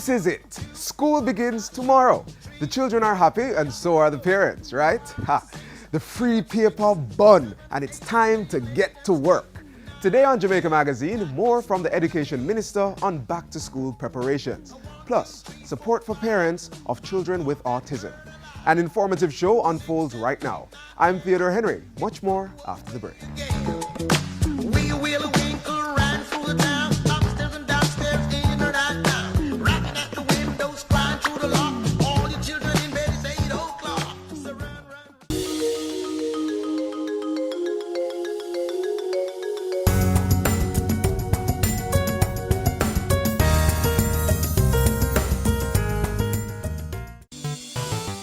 This is it. School begins tomorrow. The children are happy and so are the parents, right? Ha. The free paper bun, and it's time to get to work. Today on Jamaica Magazine, more from the Education Minister on back-to-school preparations, plus support for parents of children with autism. An informative show unfolds right now. I'm Theodore Henry. Much more after the break. We will winkle right through the town, upstairs and downstairs, in and out town, rapping at the windows, crying through the lock. All your children in bed, it's 8 o'clock. So run.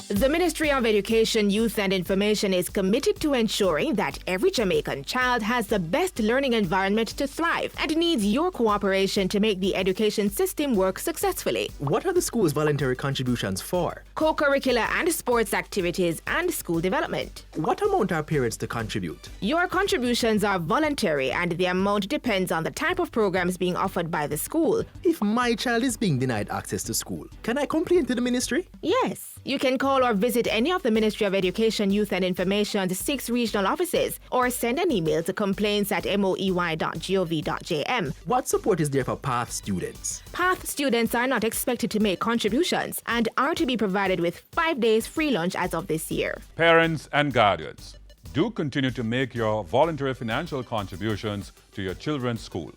The Ministry of Education, Youth and Information is committed to ensuring that every Jamaican child has the best learning environment to thrive and needs your cooperation to make the education system work successfully. What are the school's voluntary contributions for? Co-curricular and sports activities and school development. What amount are parents to contribute? Your contributions are voluntary and the amount depends on the type of programs being offered by the school. If my child is being denied access to school, can I complain to the ministry? Yes, you can call or visit any of the Ministry of Education, Youth and Information's 6 regional offices or send an email to complaints@moey.gov.jm. What support is there for PATH students? PATH students are not expected to make contributions and are to be provided with 5 days free lunch as of this year. Parents and guardians, do continue to make your voluntary financial contributions to your children's school.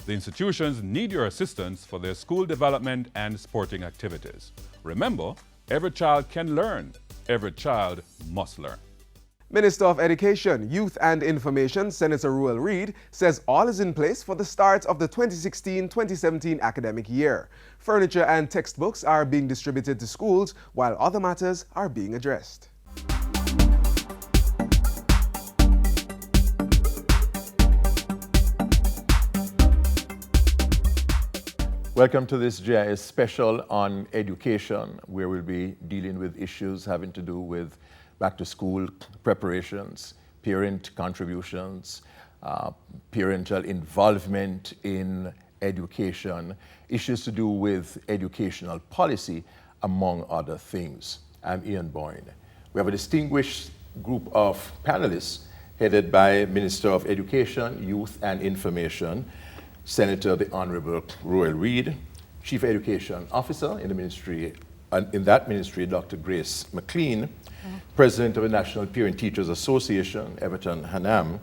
The institutions need your assistance for their school development and sporting activities. Remember, every child can learn. Every child must learn. Minister of Education, Youth and Information, Senator Ruel Reid, says all is in place for the start of the 2016-2017 academic year. Furniture and textbooks are being distributed to schools, while other matters are being addressed. Welcome to this GIS special on education, where we'll be dealing with issues having to do with back-to-school preparations, parent contributions, parental involvement in education, issues to do with educational policy, among other things. I'm Ian Boyne. We have a distinguished group of panelists headed by Minister of Education, Youth and Information, Senator the Honorable Ruel Reid, Chief Education Officer in the ministry, and in that ministry, Dr. Grace McLean, President of the National Parent Teachers Association, Everton Hanam,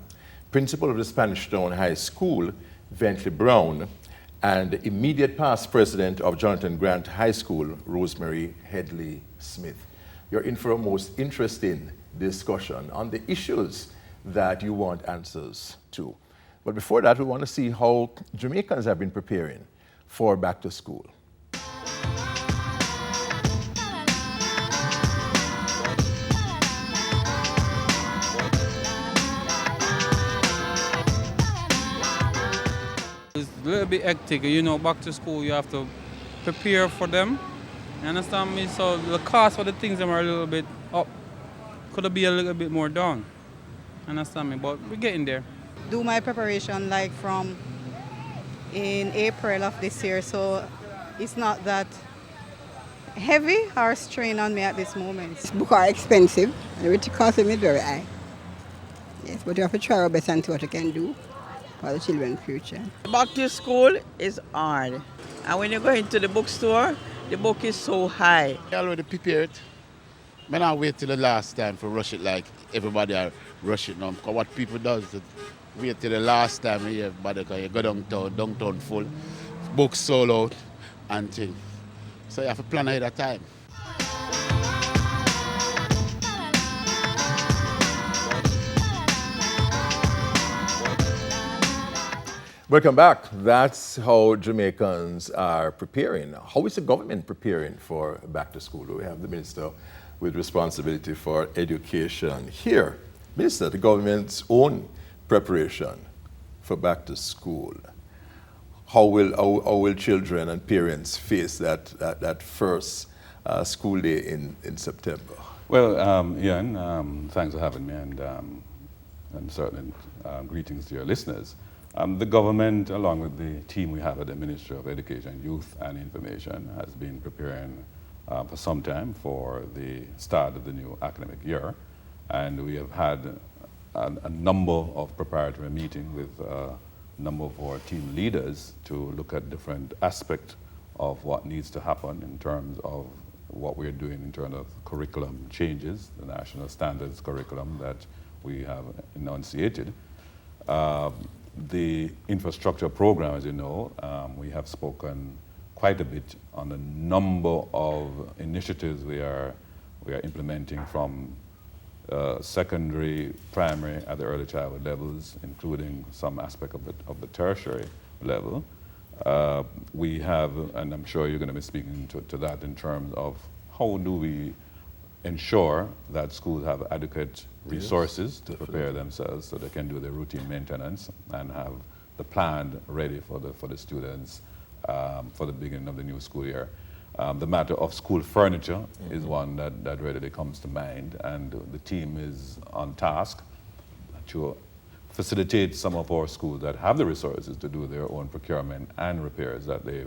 Principal of the Spanish Town High School, Bentley Brown, and immediate past President of Jonathan Grant High School, Rosemary Headley Smith. You're in for a most interesting discussion on the issues that you want answers to. But before that, we want to see how Jamaicans have been preparing for back to school. It's a little bit hectic, you know, back to school, you have to prepare for them. You understand me? So the cost for the things are a little bit up. Could be a little bit more down. Understand me? But we're getting there. Do my preparation like from in April of this year, so it's not that heavy or strain on me at this moment. Books are expensive, and it costs me very high. Yes, but you have to try our best and see what you can do for the children's future. Back to school is hard, and when you go into the bookstore, the book is so high. I already prepared. I don't wait till the last time for rush it like everybody are rushing now. Because what people does is wait till the last time everybody, because you go downtown full, books sold out and things. So you have to plan ahead of time. Welcome back. That's how Jamaicans are preparing. How is the government preparing for back to school? We have the Minister with responsibility for education here. Minister, the government's own preparation for back to school. How will children and parents face that first school day in September? Well, Ian, thanks for having me, and certainly greetings to your listeners. The government, along with the team we have at the Ministry of Education, Youth and Information, has been preparing for some time for the start of the new academic year. And we have had a number of preparatory meetings with a number of our team leaders to look at different aspects of what needs to happen in terms of what we're doing in terms of curriculum changes, the national standards curriculum that we have enunciated. The infrastructure program, as you know, we have spoken quite a bit on a number of initiatives we are implementing from secondary, primary, at the early childhood levels, including some aspect of the tertiary level. We have, and I'm sure you're going to be speaking to that in terms of how do we ensure that schools have adequate resources to prepare themselves so they can do their routine maintenance and have the plan ready for the students for the beginning of the new school year. The matter of school furniture is one that readily comes to mind, and the team is on task to facilitate some of our schools that have the resources to do their own procurement and repairs that they,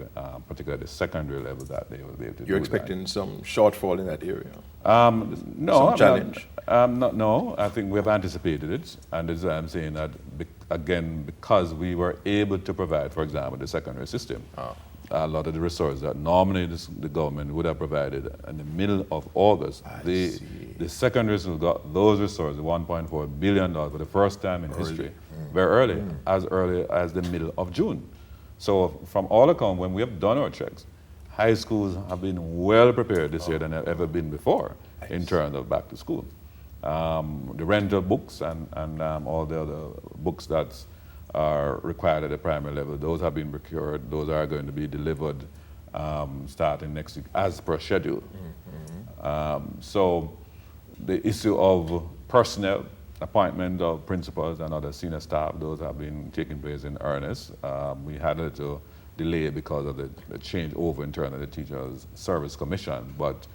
particularly at the secondary level, that they will be able to do. You're expecting some shortfall in that area? No, some challenge? No, I think we have anticipated it, and as I'm saying that, again, because we were able to provide, for example, the secondary system, a lot of the resources that normally the government would have provided in the middle of August. The secondary schools got those resources, $1.4 billion for the first time in history, very early as the middle of June. So from all accounts, when we have done our checks, high schools have been well prepared this year than they've ever been before in terms of back to school. The rental books and all the other books that are required at the primary level, those have been procured. Those are going to be delivered starting next week as per schedule. So the issue of personnel, appointment of principals and other senior staff, those have been taking place in earnest. We had a little delay because of the change over in terms of the Teachers Service Commission, but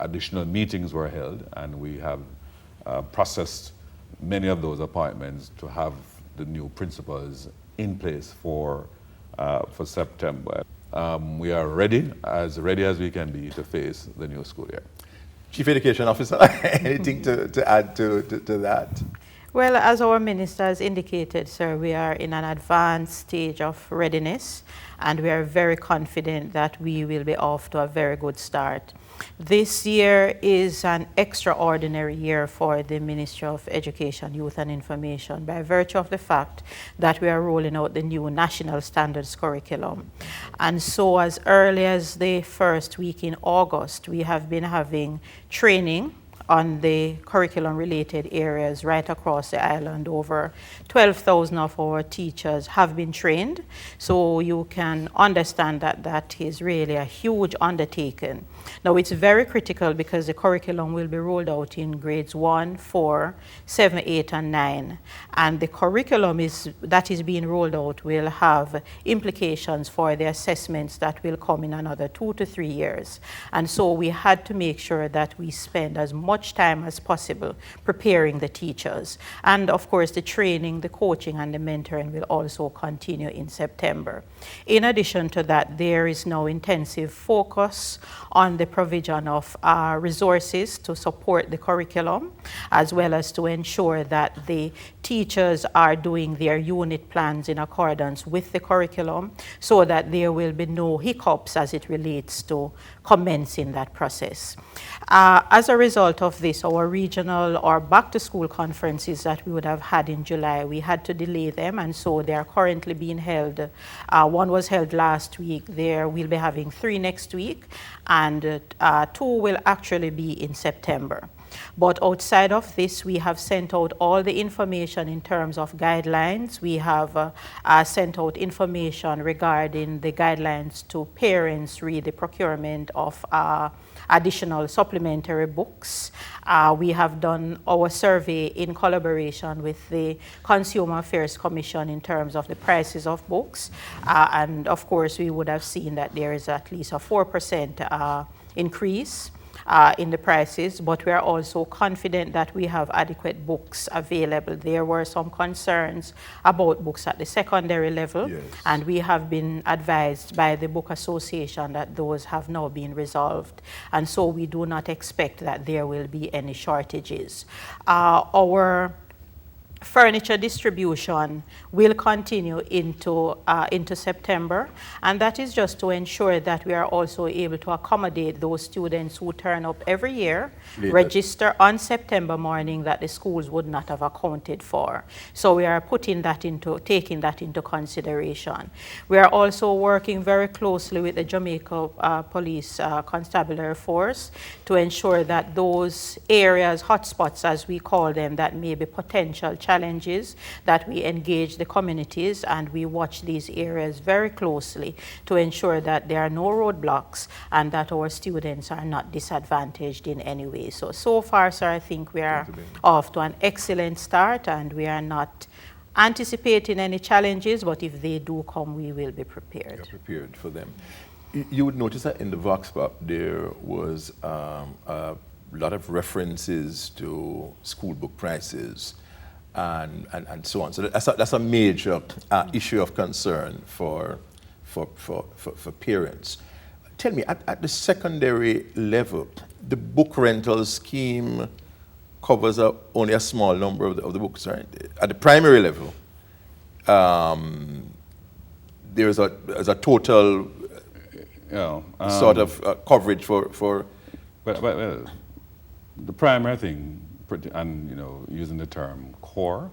additional meetings were held, and we have processed many of those appointments to have the new principals in place for September. We are ready as we can be to face the new school year. Chief Education Officer, anything to add to that? Well, as our minister has indicated, sir, we are in an advanced stage of readiness, and we are very confident that we will be off to a very good start. This year is an extraordinary year for the Ministry of Education, Youth and Information by virtue of the fact that we are rolling out the new National Standards Curriculum. And so as early as the first week in August, we have been having training on the curriculum-related areas right across the island. Over 12,000 of our teachers have been trained, so you can understand that that is really a huge undertaking. Now, it's very critical because the curriculum will be rolled out in grades 1, 4, 7, 8, and 9. And the curriculum that is being rolled out will have implications for the assessments that will come in another 2 to 3 years. And so we had to make sure that we spend as much time as possible preparing the teachers. And of course, the training, the coaching, and the mentoring will also continue in September. In addition to that, there is now intensive focus on the provision of resources to support the curriculum, as well as to ensure that the teachers are doing their unit plans in accordance with the curriculum so that there will be no hiccups as it relates to commencing that process. As a result of this, our regional or back-to-school conferences that we would have had in July, we had to delay them, and so they are currently being held. One was held last week. We'll be having 3 next week, and 2 will actually be in September. But outside of this, we have sent out all the information in terms of guidelines. We have sent out information regarding the guidelines to parents re the procurement of additional supplementary books. We have done our survey in collaboration with the Consumer Affairs Commission in terms of the prices of books. And of course, we would have seen that there is at least a 4% increase. in the prices, but we are also confident that we have adequate books available. There were some concerns about books at the secondary level, and we have been advised by the Book Association that those have now been resolved, and so we do not expect that there will be any shortages. Our furniture distribution will continue into September, and that is just to ensure that we are also able to accommodate those students who turn up every year, register on September morning, that the schools would not have accounted for. So we are taking that into consideration. We are also working very closely with the Jamaica Police Constabulary Force to ensure that those areas, hotspots as we call them, that may be potential challenges, that we engage the communities and we watch these areas very closely to ensure that there are no roadblocks and that our students are not disadvantaged in any way. So far, sir, I think we are off to an excellent start, and we are not anticipating any challenges, but if they do come, we will be prepared. You're prepared for them. You would notice that in the Vox Pop there was a lot of references to school book prices and so on. So that's a major issue of concern for parents. Tell me, at the secondary level, the book rental scheme covers only a small number of the books, right? At the primary level, there's a total sort of coverage for. Well, the primary thing, and using the term core,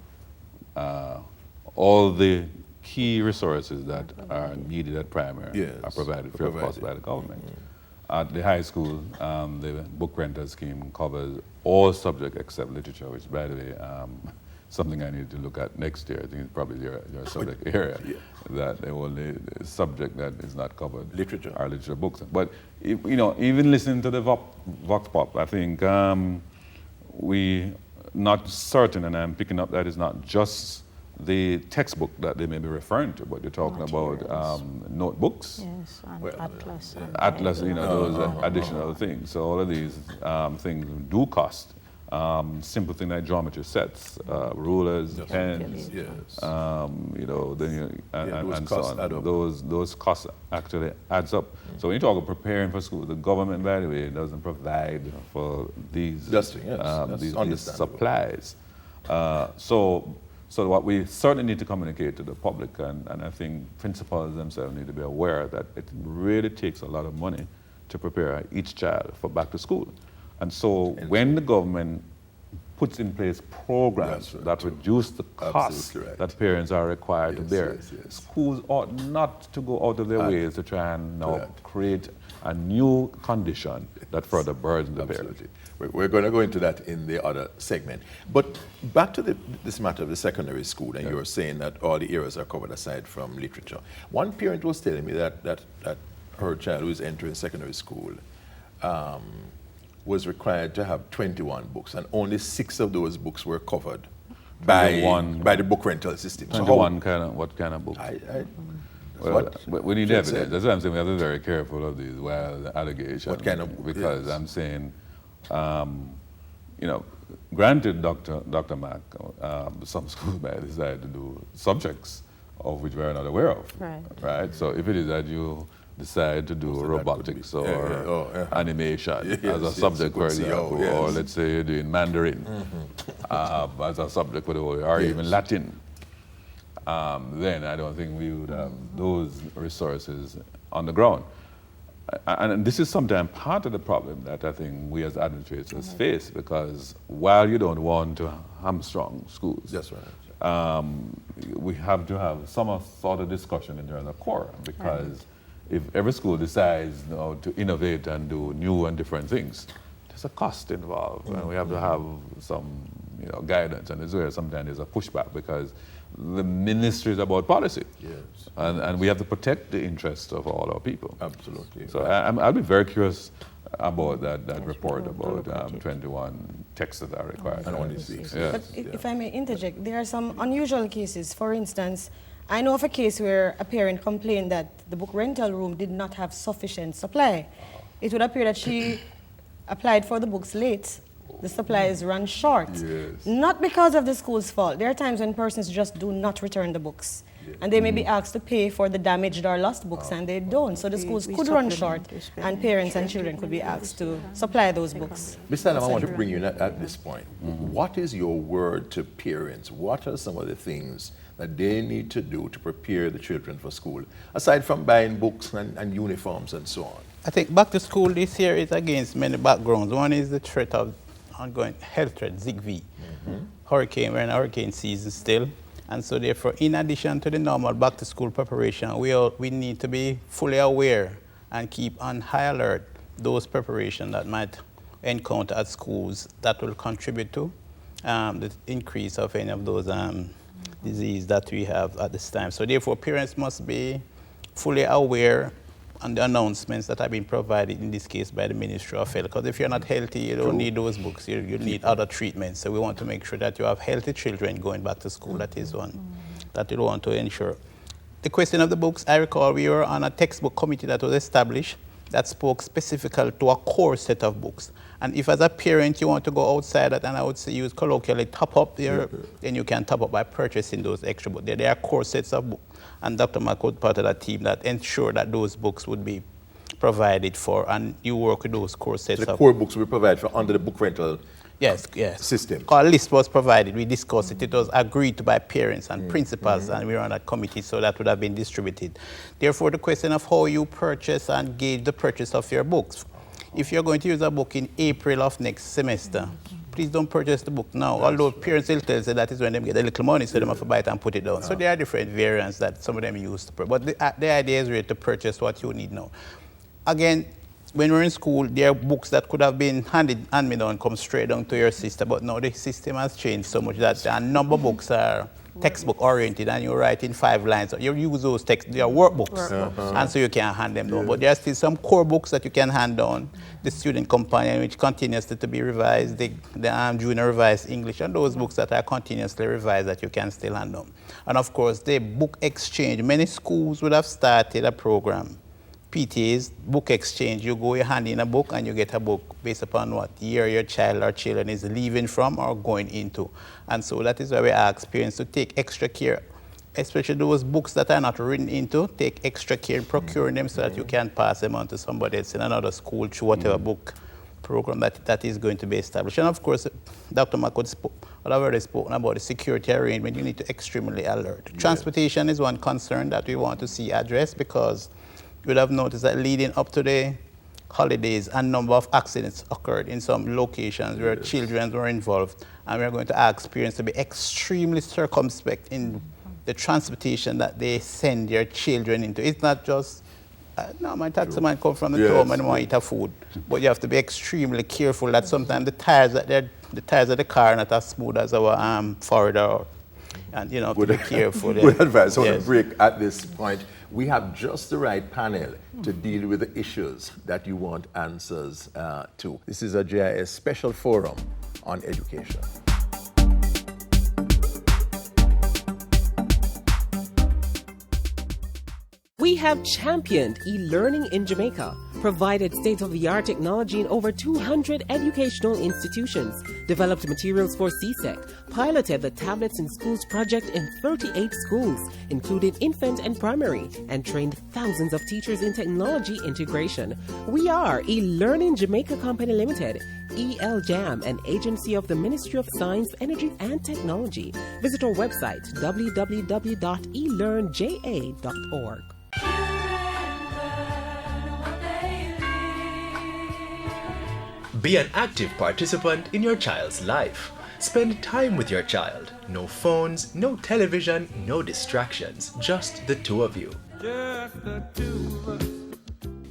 all the key resources that are needed at primary are provided free of cost by the government. At the high school, the book rental scheme covers all subjects except literature, which, by the way, something I need to look at next year. I think it's probably your subject area, that the only subject that is not covered are literature books. But even listening to the Vox Pop, I think we not certain, and I'm picking up that it's not just the textbook that they may be referring to, but you're talking about notebooks, Atlas, those additional things. So all of these things do cost. Simple thing like geometry sets, rulers, pens, and so on. Those costs actually adds up. So when you talk about preparing for school, the government, by the way, doesn't provide for these supplies. So what we certainly need to communicate to the public, and I think principals themselves need to be aware that it really takes a lot of money to prepare each child for back to school. And so when the government puts in place programs that reduce the costs that parents are required to bear, schools ought not to go out of their ways to try and create a new condition that further burdens the parents. We're going to go into that in the other segment. But back to this matter of the secondary school, and you were saying that all the areas are covered aside from literature. One parent was telling me that her child who is entering secondary school was required to have 21 books, and only 6 of those books were covered by the book rental system. 21 what kind of books? We need evidence. That's why I'm saying we have to be very careful of these wild allegations. What kind of? Because I'm saying, granted, Dr. Mack, some schools might decide to do subjects of which we are not aware of. Right? So if it is that you decide to do robotics or animation as a subject, for example, or let's say you're doing Mandarin as a subject, or even Latin, then I don't think we would have those resources on the ground. And this is sometimes part of the problem that I think we as administrators face, because while you don't want to hamstrung schools, we have to have some sort of discussion in terms of core, because if every school decides to innovate and do new and different things, there's a cost involved, and we have to have some guidance. And this is where sometimes there's a pushback, because the ministry is about policy, and we have to protect the interests of all our people. Absolutely. So I'll be very curious about that report about 21 texts that are required. And only 6. But if I may interject, there are some unusual cases. For instance, I know of a case where a parent complained that the book rental room did not have sufficient supply. It would appear that she applied for the books late, the supplies run short. Yes. Not because of the school's fault. There are times when persons just do not return the books. And they may be asked to pay for the damaged or lost books, and they don't. So the schools could run short, and parents and children could be asked to supply those books. Mr. Adam, I want to bring you in at this point. What is your word to parents? What are some of the things that they need to do to prepare the children for school, aside from buying books and uniforms and so on? I think back to school this year is against many backgrounds. One is the threat of ongoing health threat, ZIGV. Hurricane, we're in hurricane season still. And so therefore, in addition to the normal back to school preparation, we need to be fully aware and keep on high alert those preparations that might encounter at schools that will contribute to the increase of any of those diseases that we have at this time. So therefore, parents must be fully aware on the announcements that have been provided, in this case by the Ministry of Health. Because if you're not healthy, you don't need those books, you need other treatments. So we want to make sure that you have healthy children going back to school. That is one that we want to ensure. The question of the books, I recall we were on a textbook committee that was established that spoke specifically to a core set of books. And if as a parent you want to go outside that, and I would say use colloquially top up there, then you can top up by purchasing those extra books. There are core sets of books. And Dr. Mack was part of that team that ensured that those books would be provided for, and you work with those core sets. So the core books will be provided for under the book rental system. A list was provided, we discussed it, it was agreed to by parents and principals, and we were on that committee, so that would have been distributed. Therefore, the question of how you purchase and gauge the purchase of your books. If you're going to use a book in April of next semester, please don't purchase the book now. Although parents will tell you that is when they get a little money, so they have to buy it and put it down. So there are different variants that some of them use to purchase. But the idea is really to purchase what you need now. Again, when we're in school, there are books that could have been hand-me-down, come straight down to your sister, but now the system has changed so much that a number of books are textbook-oriented, and you write in 5 lines. You use those texts, they are workbooks, and so you can hand them down. But there are still some core books that you can hand down. The Student Companion, which continues to be revised, the Junior Revised English, and those books that are continuously revised that you can still hand down. And of course, the book exchange. Many schools would have started a program. PTAs, book exchange. You go, you hand in a book, and you get a book based upon what year your child or children is leaving from or going into. And so that is why we ask parents to take extra care, especially those books that are not written into, take extra care in procuring them so that you can pass them on to somebody else in another school through whatever book program that is going to be established. And of course, Dr. Makod I've already spoken about the security arrangement. You need to extremely alert. Transportation is one concern that we want to see addressed, because you would have noticed that leading up to the holidays, a number of accidents occurred in some locations where children were involved. And we're going to ask parents to be extremely circumspect in the transportation that they send their children into. It's not just, no, my taxi man come from the town and want to eat a food. But you have to be extremely careful that sometimes the tires of the car are not as smooth as our corridor. And you know, to be careful. Good advice. I want to break at this point. We have just the right panel to deal with the issues that you want answers to. This is a JIS special forum on education. We have championed e-learning in Jamaica, provided state-of-the-art technology in over 200 educational institutions, developed materials for CSEC, piloted the Tablets in Schools project in 38 schools, including infant and primary, and trained thousands of teachers in technology integration. We are eLearning Jamaica Company Limited, ELJAM, an agency of the Ministry of Science, Energy and Technology. Visit our website, www.elearnja.org. Be an active participant in your child's life. Spend time with your child. No phones, no television, no distractions. Just the two of you.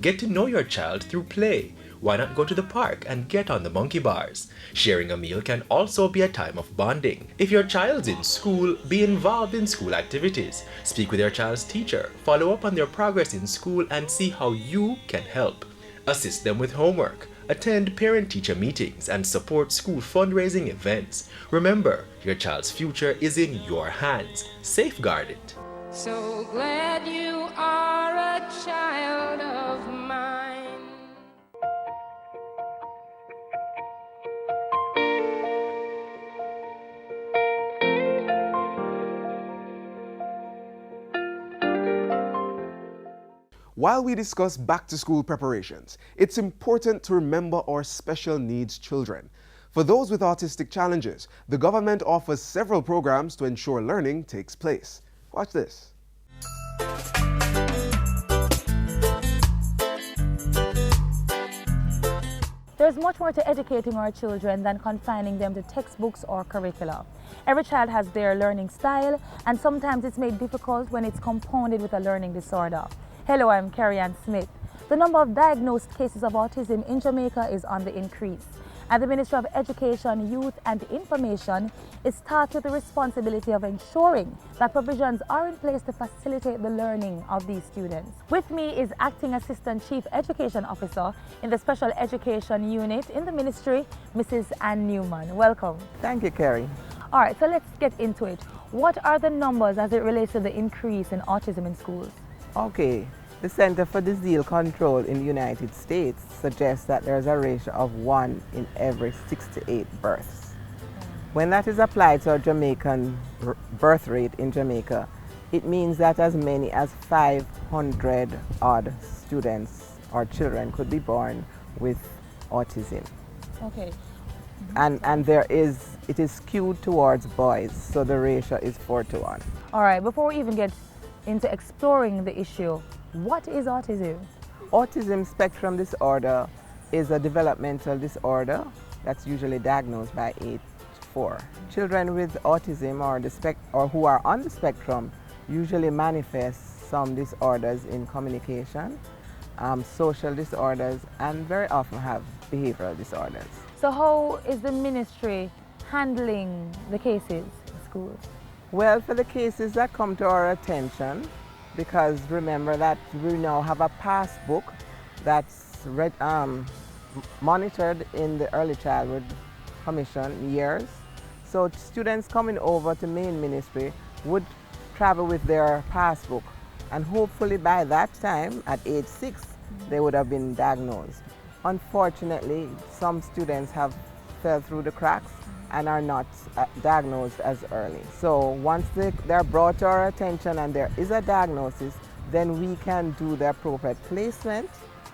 Get to know your child through play. Why not go to the park and get on the monkey bars? Sharing a meal can also be a time of bonding. If your child's in school, be involved in school activities. Speak with your child's teacher. Follow up on their progress in school and see how you can help. Assist them with homework. Attend parent-teacher meetings and support school fundraising events. Remember, your child's future is in your hands. Safeguard it. So glad you are a child of mine. While we discuss back-to-school preparations, it's important to remember our special needs children. For those with autistic challenges, the government offers several programs to ensure learning takes place. Watch this. There's much more to educating our children than confining them to textbooks or curricula. Every child has their learning style, and sometimes it's made difficult when it's compounded with a learning disorder. Hello, I'm Carrie Ann Smith. The number of diagnosed cases of autism in Jamaica is on the increase, and the Ministry of Education, Youth and Information is tasked with the responsibility of ensuring that provisions are in place to facilitate the learning of these students. With me is Acting Assistant Chief Education Officer in the Special Education Unit in the Ministry, Mrs. Ann Newman. Welcome. Thank you, Carrie. All right, so let's get into it. What are the numbers as it relates to the increase in autism in schools? Okay, the Center for Disease Control in the United States suggests that there's a ratio of 1 in every 6 to 8 births. When that is applied to our Jamaican birth rate in Jamaica, it means that as many as 500 odd students or children could be born with autism. Okay. And it is skewed towards boys, so the ratio is 4 to 1. All right, before we even get into exploring the issue, what is autism? Autism spectrum disorder is a developmental disorder that's usually diagnosed by age 4. Children with autism or who are on the spectrum usually manifest some disorders in communication, social disorders, and very often have behavioral disorders. So how is the ministry handling the cases in schools? Well, for the cases that come to our attention, because remember that we now have a passbook that's monitored in the Early Childhood Commission years. So students coming over to main ministry would travel with their passbook, and hopefully by that time, at age 6, they would have been diagnosed. Unfortunately, some students have fell through the cracks and are not diagnosed as early. So once they're brought to our attention and there is a diagnosis, then we can do the appropriate placement.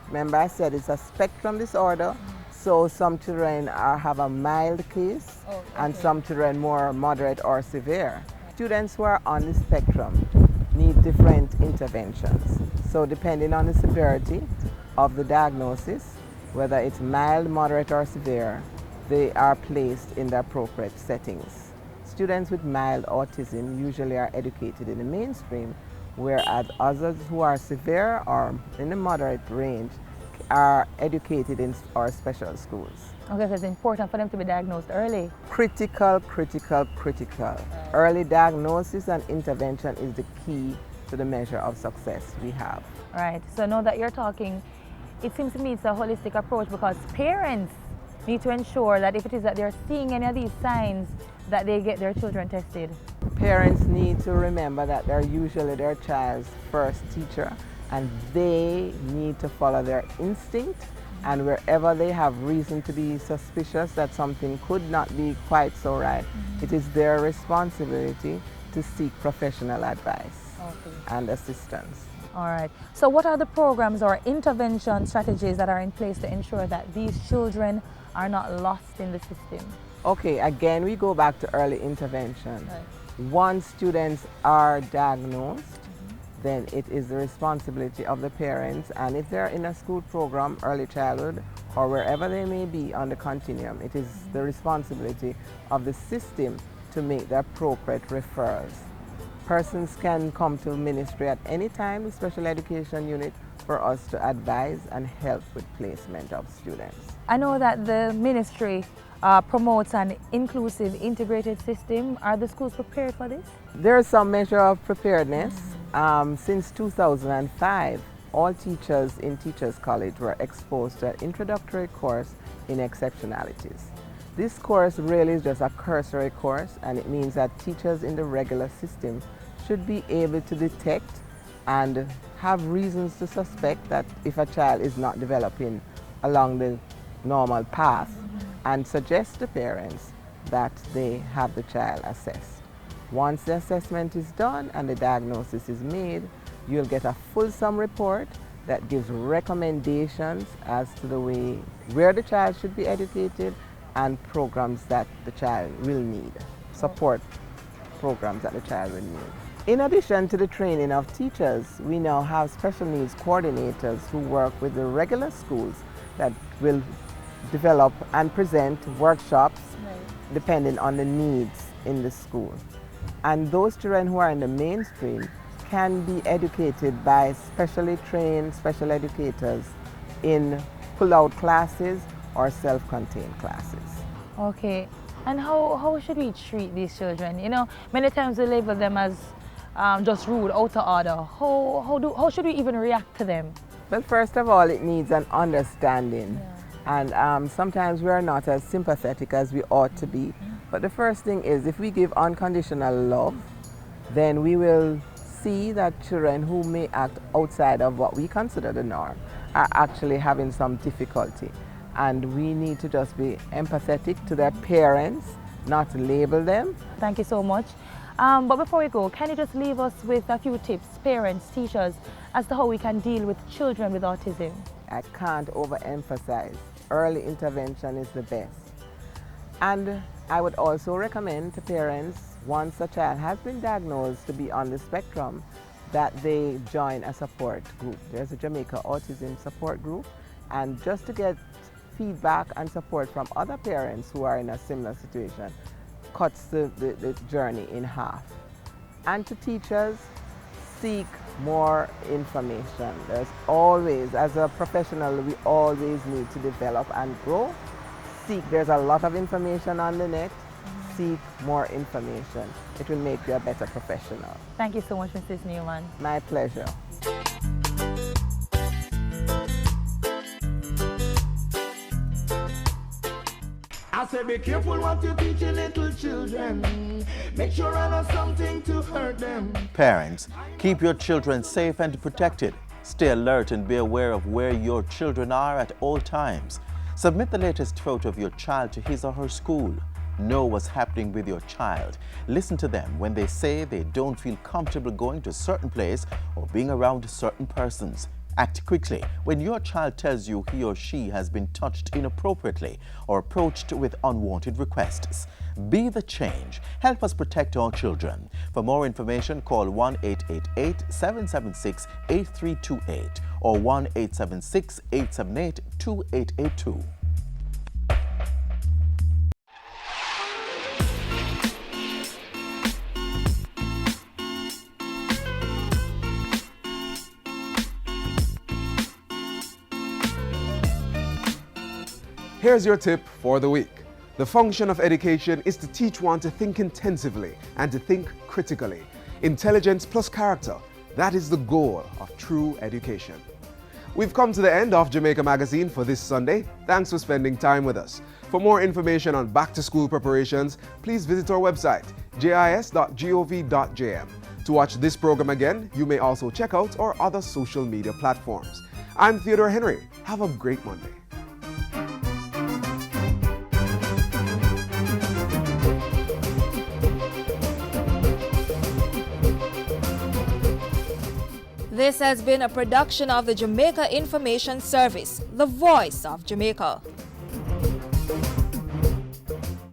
Remember I said it's a spectrum disorder, so some children have a mild case and some children more moderate or severe. Students who are on the spectrum need different interventions. So depending on the severity of the diagnosis, whether it's mild, moderate or severe, they are placed in the appropriate settings. Students with mild autism usually are educated in the mainstream, whereas others who are severe or in the moderate range are educated in our special schools. Okay, so it's important for them to be diagnosed early. Critical, critical, critical. Early diagnosis and intervention is the key to the measure of success we have. All right, so now that you're talking, it seems to me it's a holistic approach, because parents need to ensure that if it is that they're seeing any of these signs, that they get their children tested. Parents need to remember that they're usually their child's first teacher, and they need to follow their instinct, and wherever they have reason to be suspicious that something could not be quite so right, it is their responsibility to seek professional advice and assistance. All right. So what are the programs or intervention strategies that are in place to ensure that these children are not lost in the system? Okay, again, we go back to early intervention. Right. Once students are diagnosed, then it is the responsibility of the parents, and if they're in a school program, early childhood, or wherever they may be on the continuum, it is the responsibility of the system to make the appropriate referrals. Persons can come to ministry at any time, the special education unit, for us to advise and help with placement of students. I know that the ministry promotes an inclusive, integrated system. Are the schools prepared for this? There is some measure of preparedness. Since 2005, all teachers in Teachers College were exposed to an introductory course in exceptionalities. This course really is just a cursory course, and it means that teachers in the regular system should be able to detect and have reasons to suspect that if a child is not developing along the normal path, and suggest to parents that they have the child assessed. Once the assessment is done and the diagnosis is made, you'll get a fulsome report that gives recommendations as to the way where the child should be educated and programs that the child will need, support programs that the child will need. In addition to the training of teachers, we now have special needs coordinators who work with the regular schools that will develop and present workshops depending on the needs in the school. And those children who are in the mainstream can be educated by specially trained special educators in pull-out classes or self-contained classes. Okay, and how should we treat these children? You know, many times we label them as just rude, out of order. How should we even react to them? Well, first of all, it needs an understanding. And sometimes we are not as sympathetic as we ought to be. But the first thing is, if we give unconditional love, then we will see that children who may act outside of what we consider the norm are actually having some difficulty. And we need to just be empathetic to their parents, not label them. Thank you so much. But before we go, can you just leave us with a few tips, parents, teachers, as to how we can deal with children with autism? I can't overemphasize. Early intervention is the best. And I would also recommend to parents, once a child has been diagnosed to be on the spectrum, that they join a support group. There's a Jamaica Autism support group, and just to get feedback and support from other parents who are in a similar situation cuts the journey in half. And to teachers, seek more information. There's always, as a professional, we always need to develop and grow. There's a lot of information on the net. Seek more information. It will make you a better professional. Thank you so much, Mrs. Newman. My pleasure. I say be careful what you teach your little children. Make sure I know something to hurt them. Parents, keep your children safe and protected. Stay alert and be aware of where your children are at all times. Submit the latest photo of your child to his or her school. Know what's happening with your child. Listen to them when they say they don't feel comfortable going to a certain place or being around certain persons. Act quickly when your child tells you he or she has been touched inappropriately or approached with unwanted requests. Be the change. Help us protect our children. For more information, call 1-888-776-8328 or 1-876-878-2882. Here's your tip for the week. The function of education is to teach one to think intensively and to think critically. Intelligence plus character, that is the goal of true education. We've come to the end of Jamaica Magazine for this Sunday. Thanks for spending time with us. For more information on back-to-school preparations, please visit our website, jis.gov.jm. To watch this program again, you may also check out our other social media platforms. I'm Theodore Henry. Have a great Monday. This has been a production of the Jamaica Information Service, the voice of Jamaica.